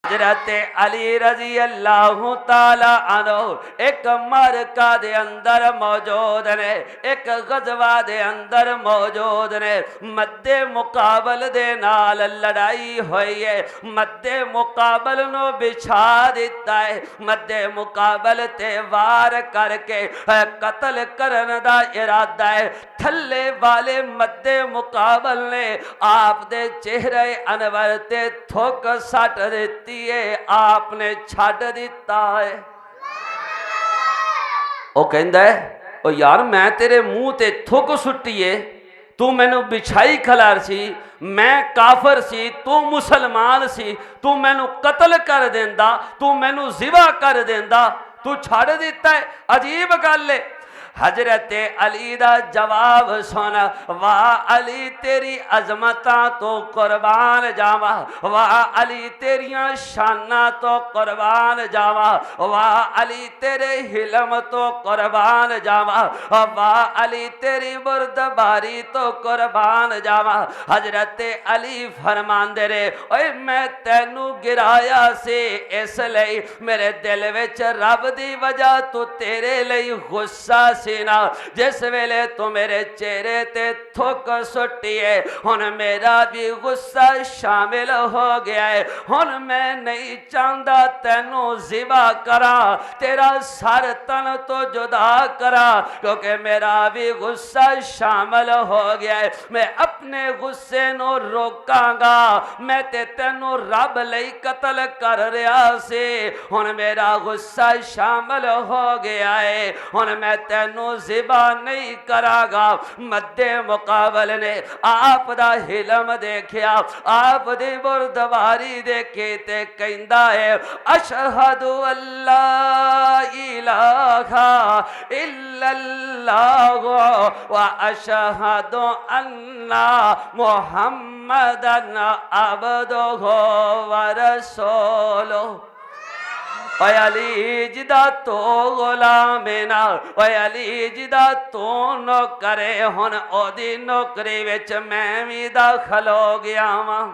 हजरत अली रजी अल्लाह ताला अन्हु एक मरका दे अंदर मौजूद ने, एक गजवा दे अंदर मौजूद ने। मद्दे मुकाबल दे नाल लड़ाई हुई है, मद्दे मुकाबल नो बिछा दिता है, मद्दे मुकाबल ते वार करके कतल करन दा इरादा है। थल्ले वाले मद्दे मुकाबल ने आप दे चेहरे अनवर ते थुक सट दिती है, आपने छड़ दिता है। वो कहंदा है ओ यार मैं तेरे मुंह ते थुक सुट्टीए, तू मैनू बिछाई खलार सी, मैं काफर सी, तू मुसलमान सी, तू मैनू कतल कर देंदा, तू मैनू जिवा कर देंदा, तू छड़ दिता है। अजीब गल है। हजरत अली दा जवाब सुन, वाह अली तेरी अजमता तो कुर्बान जावा, वाह अली तेरियां शाना तो कुर्बान जावा, वाह अली तेरे हिलम तो कुर्बान जावा, वाह अली तेरी बुर्दबारी तो कुर्बान जावा। हजरत अली फरमांदे रे, ओए मैं तैनू गिराया से इसलिए मेरे दिल विच रब दी वजह तो तेरे लिए गुस्सा सीना, जिस वेले तू मेरे चेहरे ते थुक सुट्टी है, हुण मेरा भी गुस्सा शामिल हो गया है। हुण मैं नहीं चाहता तैनू ज़िबा करा, तेरा सर तन तो जुदा करा, क्योंकि मेरा भी गुस्सा शामिल हो गया है। मैं अपने गुस्से नू रोकांगा, मैं ते तैनू रब लई कतल कर रहा सी, हुण मेरा गुस्सा शामिल हो गया है, हुण मैं तैनू ज़िबा नहीं करागा। मद्दे मुकाबल ने आप दा हिलम देखिया, आप दी बुर्दबारी देखी ते कहंदा है, अशहदु अल्ला इलाहा इल्लल्लाह व अशहदु अन्ना मुहम्मदन अब्दुहु व रसूलुहु। ओए अली जिदा तो गुलाम ना, ओए अली जिदा तो नौकर, हुण ओदी नौकरी विच मैं भी दाखल हो गया वां।